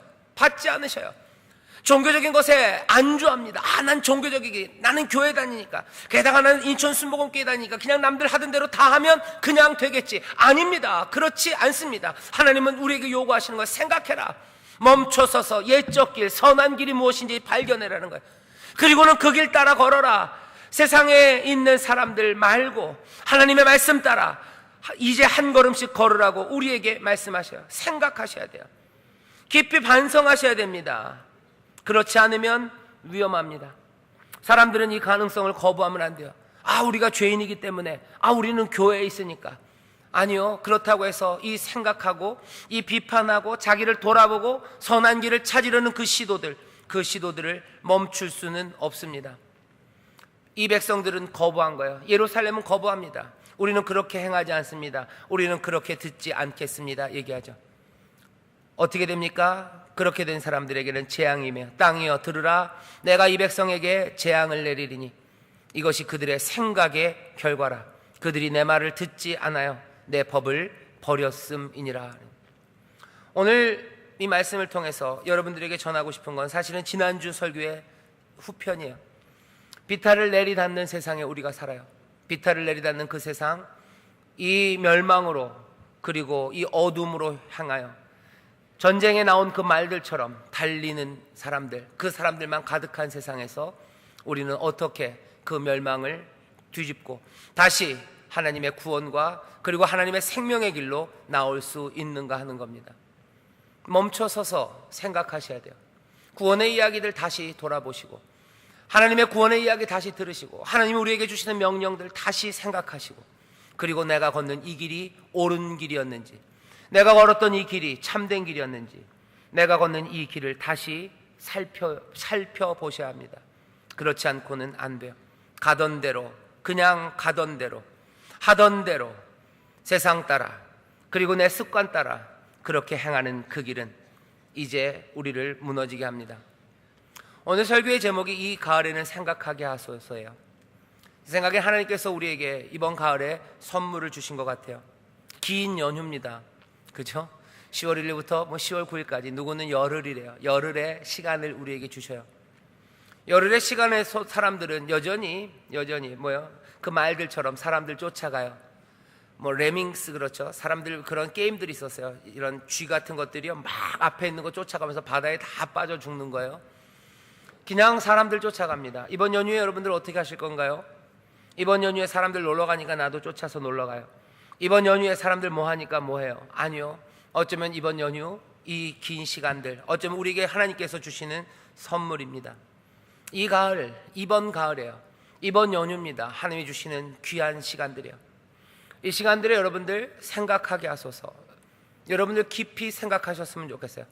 종교적인 것에 안주합니다. 난 종교적이기, 나는 교회 다니니까, 게다가 나는 인천 순복음교회 다니니까 그냥 남들 하던 대로 다 하면 그냥 되겠지. 아닙니다. 그렇지 않습니다. 하나님은 우리에게 요구하시는 걸 생각해라. 멈춰서서 옛적 길, 선한 길이 무엇인지 발견해라는 거예요. 그리고는 그 길 따라 걸어라. 세상에 있는 사람들 말고 하나님의 말씀 따라 이제 한 걸음씩 걸으라고 우리에게 말씀하셔요. 생각하셔야 돼요. 깊이 반성하셔야 됩니다. 그렇지 않으면 위험합니다. 사람들은 이 가능성을 거부하면 안 돼요. 우리가 죄인이기 때문에, 우리는 교회에 있으니까. 아니요, 그렇다고 해서 이 생각하고 이 비판하고 자기를 돌아보고 선한 길을 찾으려는 그 시도들을 멈출 수는 없습니다. 이 백성들은 거부한 거예요. 예루살렘은 거부합니다. 우리는 그렇게 행하지 않습니다. 우리는 그렇게 듣지 않겠습니다. 얘기하죠. 어떻게 됩니까? 그렇게 된 사람들에게는 재앙이며, 땅이여 들으라, 내가 이 백성에게 재앙을 내리리니 이것이 그들의 생각의 결과라. 그들이 내 말을 듣지 않아요. 내 법을 버렸음이니라. 오늘 이 말씀을 통해서 여러분들에게 전하고 싶은 건 사실은 지난주 설교의 후편이에요. 비탈을 내리닫는 세상에 우리가 살아요. 비탈을 내리닫는 그 세상, 이 멸망으로, 그리고 이 어둠으로 향하여 전쟁에 나온 그 말들처럼 달리는 사람들, 그 사람들만 가득한 세상에서 우리는 어떻게 그 멸망을 뒤집고 다시 하나님의 구원과 그리고 하나님의 생명의 길로 나올 수 있는가 하는 겁니다. 멈춰서서 생각하셔야 돼요. 구원의 이야기들 다시 돌아보시고, 하나님의 구원의 이야기 다시 들으시고, 하나님이 우리에게 주시는 명령들 다시 생각하시고, 그리고 내가 걷는 이 길이 옳은 길이었는지, 내가 걸었던 이 길이 참된 길이었는지, 내가 걷는 이 길을 다시 살펴보셔야 합니다. 그렇지 않고는 안 돼요. 가던 대로, 그냥 가던 대로, 하던 대로, 세상 따라, 그리고 내 습관 따라 그렇게 행하는 그 길은 이제 우리를 무너지게 합니다. 오늘 설교의 제목이 이 가을에는 생각하게 하소서예요. 생각에 하나님께서 우리에게 이번 가을에 선물을 주신 것 같아요. 긴 연휴입니다. 그죠? 10월 1일부터 10월 9일까지 누구는 열흘이래요. 열흘의 시간을 우리에게 주셔요. 열흘의 시간에서 사람들은 여전히 그 말들처럼 사람들 쫓아가요. 레밍스, 그렇죠. 사람들 그런 게임들이 있었어요. 이런 쥐 같은 것들이요, 막 앞에 있는 거 쫓아가면서 바다에 다 빠져 죽는 거예요. 그냥 사람들 쫓아갑니다. 이번 연휴에 여러분들 어떻게 하실 건가요? 이번 연휴에 사람들 놀러 가니까 나도 쫓아서 놀러 가요. 이번 연휴에 사람들 뭐 하니까 뭐 해요? 아니요. 어쩌면 이번 연휴 이 긴 시간들, 어쩌면 우리에게 하나님께서 주시는 선물입니다. 이 가을, 이번 가을이에요. 이번 연휴입니다. 하나님이 주시는 귀한 시간들이에요. 이 시간들에 여러분들 생각하게 하소서. 여러분들 깊이 생각하셨으면 좋겠어요.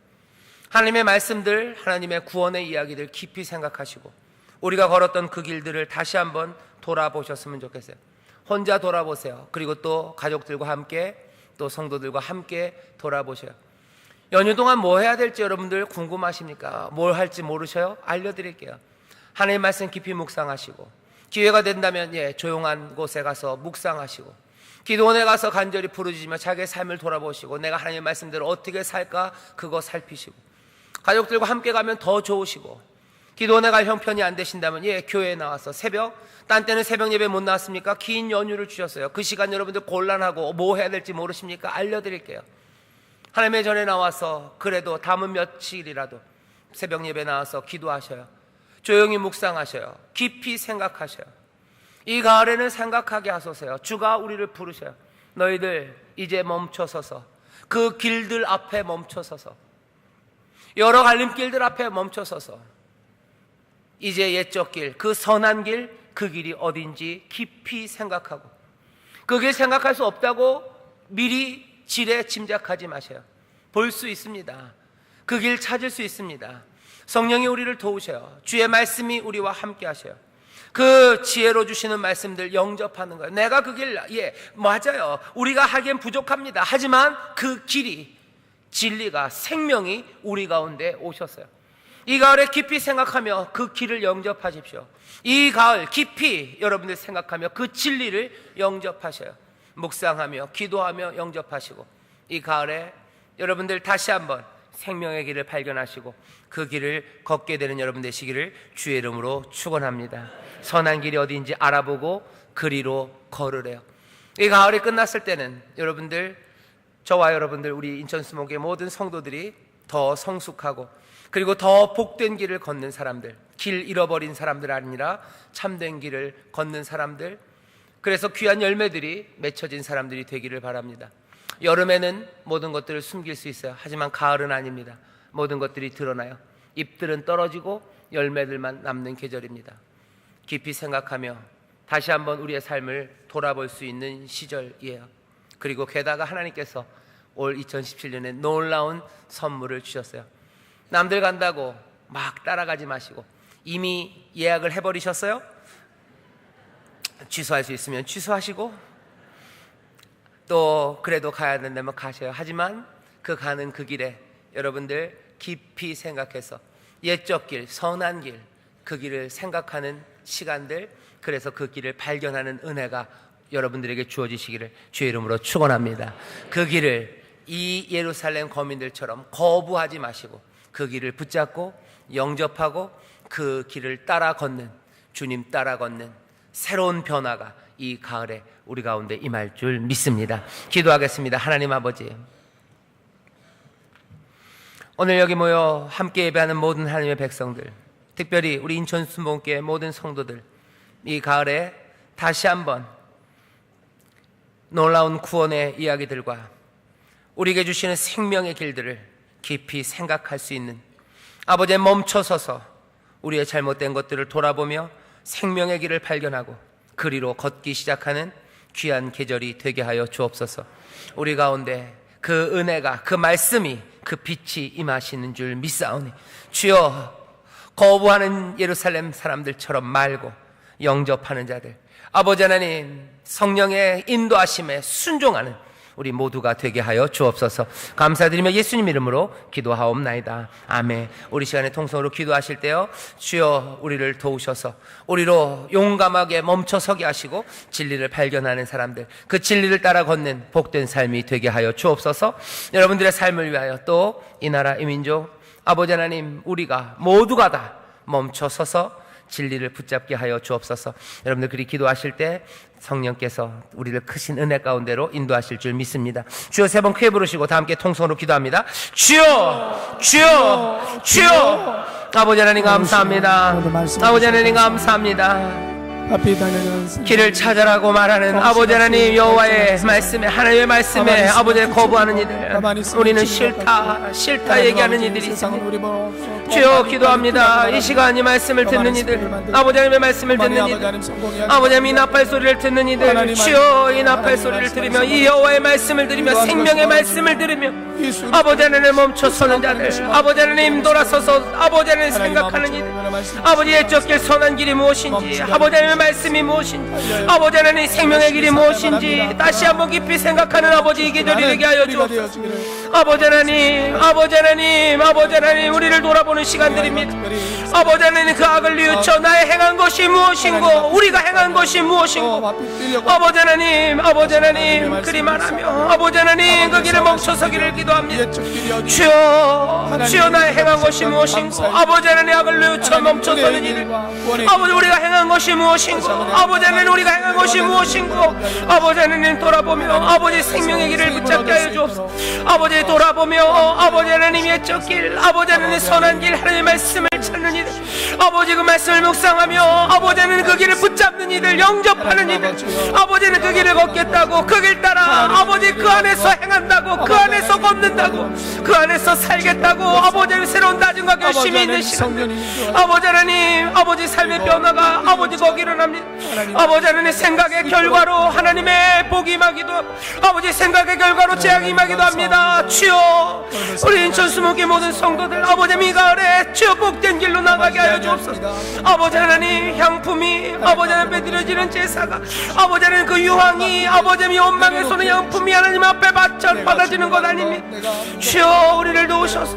하나님의 말씀들, 하나님의 구원의 이야기들 깊이 생각하시고, 우리가 걸었던 그 길들을 다시 한번 돌아보셨으면 좋겠어요. 혼자 돌아보세요. 그리고 또 가족들과 함께, 또 성도들과 함께 돌아보셔요. 연휴 동안 뭐 해야 될지 여러분들 궁금하십니까? 뭘 할지 모르셔요? 알려드릴게요. 하나님의 말씀 깊이 묵상하시고, 기회가 된다면 조용한 곳에 가서 묵상하시고, 기도원에 가서 간절히 부르짖으며 자기의 삶을 돌아보시고, 내가 하나님의 말씀대로 어떻게 살까 그거 살피시고, 가족들과 함께 가면 더 좋으시고, 기도원에 갈 형편이 안 되신다면 교회에 나와서 딴 때는 새벽 예배 못 나왔습니까? 긴 연휴를 주셨어요. 그 시간 여러분들 곤란하고 뭐 해야 될지 모르십니까? 알려드릴게요. 하나님의 전에 나와서 그래도 남은 며칠이라도 새벽 예배 나와서 기도하셔요. 조용히 묵상하셔요. 깊이 생각하셔요. 이 가을에는 생각하게 하소서요. 주가 우리를 부르셔요. 너희들 이제 멈춰서서, 그 길들 앞에 멈춰서서, 여러 갈림길들 앞에 멈춰서서 이제 옛적 길, 그 선한 길, 그 길이 어딘지 깊이 생각하고, 그 길 생각할 수 없다고 미리 지레 짐작하지 마세요. 볼 수 있습니다. 그 길 찾을 수 있습니다. 성령이 우리를 도우셔요. 주의 말씀이 우리와 함께 하셔요. 그 지혜로 주시는 말씀들 영접하는 거예요. 내가 그 길, 맞아요. 우리가 하기엔 부족합니다. 하지만 그 길이, 진리가, 생명이 우리 가운데 오셨어요. 이 가을에 깊이 생각하며 그 길을 영접하십시오. 이 가을 깊이 여러분들 생각하며 그 진리를 영접하셔요. 묵상하며 기도하며 영접하시고, 이 가을에 여러분들 다시 한번 생명의 길을 발견하시고 그 길을 걷게 되는 여러분 되시기를 주의 이름으로 축원합니다. 선한 길이 어디인지 알아보고 그리로 걸으래요. 이 가을이 끝났을 때는 여러분들, 저와 여러분들, 우리 인천 수목의 모든 성도들이 더 성숙하고 그리고 더 복된 길을 걷는 사람들, 길 잃어버린 사람들 아니라 참된 길을 걷는 사람들, 그래서 귀한 열매들이 맺혀진 사람들이 되기를 바랍니다. 여름에는 모든 것들을 숨길 수 있어요. 하지만 가을은 아닙니다. 모든 것들이 드러나요. 잎들은 떨어지고 열매들만 남는 계절입니다. 깊이 생각하며 다시 한번 우리의 삶을 돌아볼 수 있는 시절이에요. 그리고 게다가 하나님께서 올 2017년에 놀라운 선물을 주셨어요. 남들 간다고 막 따라가지 마시고, 이미 예약을 해버리셨어요? 취소할 수 있으면 취소하시고, 또 그래도 가야 된다면 가셔요. 하지만 그 가는 그 길에 여러분들 깊이 생각해서 옛적 길, 선한 길, 그 길을 생각하는 시간들, 그래서 그 길을 발견하는 은혜가 여러분들에게 주어지시기를 주의 이름으로 축원합니다. 그 길을 이 예루살렘 거민들처럼 거부하지 마시고 그 길을 붙잡고 영접하고 그 길을 따라 걷는, 주님 따라 걷는 새로운 변화가 이 가을에 우리 가운데 임할 줄 믿습니다. 기도하겠습니다. 하나님 아버지, 오늘 여기 모여 함께 예배하는 모든 하나님의 백성들, 특별히 우리 인천 순복음교회 모든 성도들 이 가을에 다시 한번 놀라운 구원의 이야기들과 우리에게 주시는 생명의 길들을 깊이 생각할 수 있는, 아버지의 멈춰서서 우리의 잘못된 것들을 돌아보며 생명의 길을 발견하고 그리로 걷기 시작하는 귀한 계절이 되게 하여 주옵소서. 우리 가운데 그 은혜가, 그 말씀이, 그 빛이 임하시는 줄 믿사오니 주여, 거부하는 예루살렘 사람들처럼 말고 영접하는 자들, 아버지 하나님 성령의 인도하심에 순종하는 우리 모두가 되게 하여 주옵소서. 감사드리며 예수님 이름으로 기도하옵나이다. 아멘. 우리 시간에 통성으로 기도하실 때요, 주여 우리를 도우셔서 우리로 용감하게 멈춰서게 하시고 진리를 발견하는 사람들, 그 진리를 따라 걷는 복된 삶이 되게 하여 주옵소서. 여러분들의 삶을 위하여 또 이 나라 이 민족, 아버지 하나님 우리가 모두가 다 멈춰서서 진리를 붙잡게 하여 주옵소서. 여러분들 그리 기도하실 때 성령께서 우리를 크신 은혜 가운데로 인도하실 줄 믿습니다. 주여 세 번 크게 부르시고 다 함께 통성으로 기도합니다. 주여, 주여, 주여. 아버지 하나님 감사합니다. 아버지 하나님 감사합니다. 길을 찾아라고 말하는 아버지 하나님 여호와의 말씀에, 하나님의 말씀에 아버지를 거부하는 이들, 우리는 싫다 얘기하는 이들이 있습니다. 주여 기도합니다. 이 시간 이 말씀을 듣는 이들, 아버지 하나님의 말씀을 듣는 이들, 아버지 하나님 이 나팔 소리를 듣는 이들, 주여 이 나팔 소리를 들으며 이 여호와의 말씀을 들으며 생명의 말씀을 들으며 아버지 하나님 멈춰서는 자들, 아버지 하나님 돌아서서 아버지 하나님 생각하는 이들, 아버지 옛적 길 선한 길이 무엇인지, 아버지 하나님의 말씀이 무엇인지, 아버지 하나님 생명의 길이 무엇인지 다시 한번 깊이 생각하는 아버지 이 계절이 되게 하여 주옵소서. 아버지 하나님, 아버지 하나님, 아버지 하나님 우리를 돌아보는 시간들입니다. 아버지 하나님 그 악을 뉘우쳐 나의 행한 것이 무엇인고 우리가 행한 것이 무엇인고, 아버지 하나님 그리 말하며 아버지 하나님 그 길을 멈춰서기를 기도합니다. 주여 나의 행한 것이 무엇인고, 아버지 하나님 악을 뉘우쳐 멈춰서는 일, 아버지 우리가 행한 것이 무엇인고, 아버지 하나님 우리가 행한 것이 무엇인고, 아버지 하나님 돌아보며 아버지 생명의 길을 붙잡게 하여 주옵소서. 아버지 돌아보며 아버지 하나님 옛적 길, 아버지 하나님 선한 길, 하나님의 말씀을 찾는 이들, 아버지 그 말씀을 묵상하며 아버지 하나님 그 길을 붙잡는 이들, 영접하는 이들, 아버지는 그 길을 걷겠다고 그 길 따라 아버지 그 안에서 행한다고, 그 안에서 걷는다고, 그 안에서 살겠다고 아버지 하나님 새로운 다짐과 결심이 있는 시간, 아버지 하나님 아버지 삶의 변화가 아버지 거기 일어납니다. 아버지 하나님 생각의 결과로 하나님의 복이 임하기도 하고 아버지 생각의 결과로 재앙이 임하기도 합니다. 주여 우리 인천 수목의 모든 성도들 아버지 이 가을에 주여 복된 길로 나가게 하여 주옵소서. 아버지 하나님 향품이 아버지 앞에 드려지는 제사가 아버지 하나님 그 유황이 아버지 하나님 원망에 쏘는 향품이 하나님 앞에 받아지는 것 아닙니까? 주여 우리를 도우셔서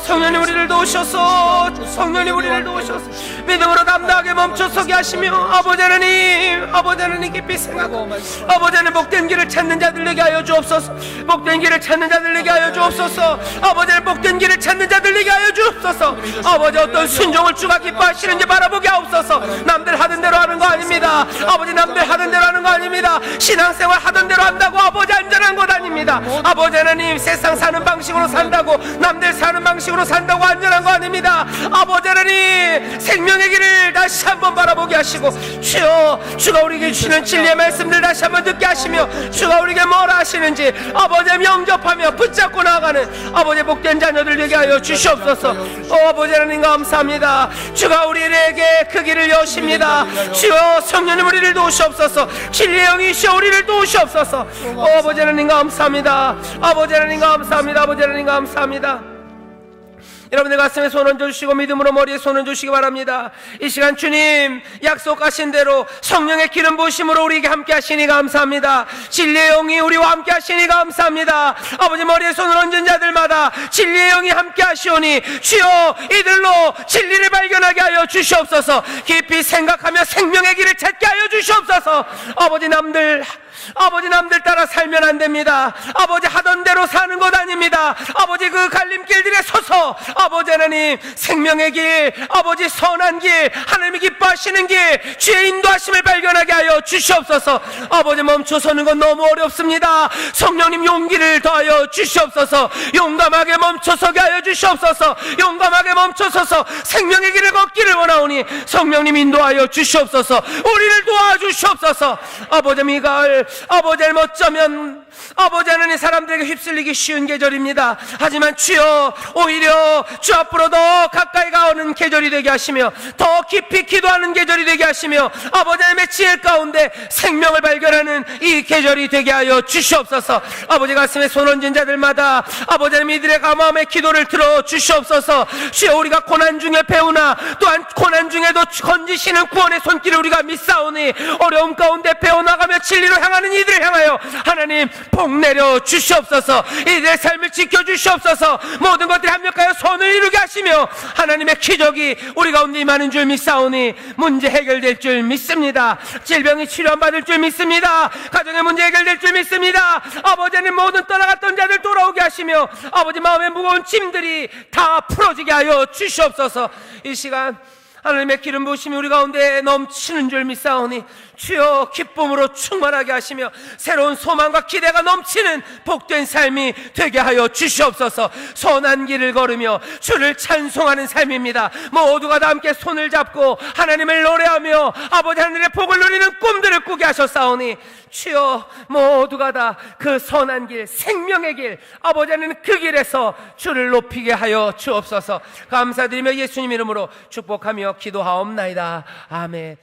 성령님 우리를 도우셔서 성령님 우리를 도우셔서 믿음으로 담대하게 멈춰서게 하시며 아버지 하나님 깊이 생각하고 아버지 하나님 복된 길을 찾는 자들에게 하여 주옵소서. 복된 길을 찾는 자들에게 하여 주옵소서. 아버지 하나님 복된 길을 찾는 자들에게 하여 주옵소서. 아버지 어떤 순종을 주가 기뻐하시는지 바라보게 하옵소서. 남들 하던 대로 하는 거 아닙니다. 아버지 남들 하던 대로 하는 거 아닙니다. 신앙생활 하던 대로 한다고 아버지 안전한 것 아닙니다. 아버지 하나님 세상 사는 방식으로 산다고 남들 사는 방식으로 산다고 안전한 거 아닙니다. 아버지 하나님 생명의 길을 다시 한번 바라보게 하시고 주가 우리에게 주시는 진리의 말씀들 다시 한번 듣게 하시며 주가 우리에게 뭐라 하시는지 아버지 영접하며 붙잡고 나아가는 아버지 복된 자녀들 되게 하여 주시옵소서. 아버지 하나님 감사합니다. 주가 우리에게 그 길을 여십니다. 주여 성령님 우리를 도우시옵소서. 진리의 영이시여 우리를 도우시옵소서. 아버지 하나님 감사합니다. 아버지 하나님 감사합니다. 아버지 하나님 감사합니다. 여러분들 가슴에 손 얹어주시고 믿음으로 머리에 손 얹어주시기 바랍니다. 이 시간 주님 약속하신 대로 성령의 기름 부으심으로 우리에게 함께 하시니 감사합니다. 진리의 영이 우리와 함께 하시니 감사합니다. 아버지 머리에 손을 얹은 자들마다 진리의 영이 함께 하시오니 주여 이들로 진리를 발견하게 하여 주시옵소서. 깊이 생각하며 생명의 길을 찾게 하여 주시옵소서. 아버지 남들 아버지 남들 따라 살면 안 됩니다. 아버지 하던 대로 사는 것 아닙니다. 아버지 그 갈림길들에 서서 아버지 하나님 생명의 길, 아버지 선한 길, 하나님이 기뻐하시는 길, 주의 인도하심을 발견하게 하여 주시옵소서. 아버지 멈춰서는 건 너무 어렵습니다. 성령님 용기를 더하여 주시옵소서. 용감하게 멈춰서게 하여 주시옵소서. 용감하게 멈춰서서 생명의 길을 걷기를 원하오니 성령님 인도하여 주시옵소서. 우리를 도와주시옵소서. 아버지 미가을, 아버지를 어쩌면 아버지 하나님 사람들에게 휩쓸리기 쉬운 계절입니다. 하지만 주여 오히려 주 앞으로 더 가까이 가오는 계절이 되게 하시며 더 깊이 기도하는 계절이 되게 하시며 아버지 하나님의 지혜 가운데 생명을 발견하는 이 계절이 되게 하여 주시옵소서. 아버지 가슴에 손 얹은 자들마다 아버지 하나님 이들의 마음의 기도를 들어 주시옵소서. 주여 우리가 고난 중에 배우나 또한 고난 중에도 건지시는 구원의 손길을 우리가 믿사오니 어려움 가운데 배워나가며 진리로 향하는 이들을 향하여 하나님 복 내려 주시옵소서. 이들의 삶을 지켜주시옵소서. 모든 것들이 합력하여 선을 이루게 하시며 하나님의 기적이 우리 가운데 임하는 줄 믿사오니 문제 해결될 줄 믿습니다. 질병이 치료받을 줄 믿습니다. 가정의 문제 해결될 줄 믿습니다. 아버지 하나님 모든 떠나갔던 자들 돌아오게 하시며 아버지 마음의 무거운 짐들이 다 풀어지게 하여 주시옵소서. 이 시간 하나님의 기름 부으심이 우리 가운데 넘치는 줄 믿사오니 주여 기쁨으로 충만하게 하시며 새로운 소망과 기대가 넘치는 복된 삶이 되게 하여 주시옵소서. 선한 길을 걸으며 주를 찬송하는 삶입니다. 모두가 다 함께 손을 잡고 하나님을 노래하며 아버지 하늘의 복을 누리는 꿈들을 꾸게 하셨사오니 주여 모두가 다 그 선한 길, 생명의 길, 아버지 하나님 그 길에서 주를 높이게 하여 주옵소서. 감사드리며 예수님 이름으로 축복하며 기도하옵나이다. 아멘.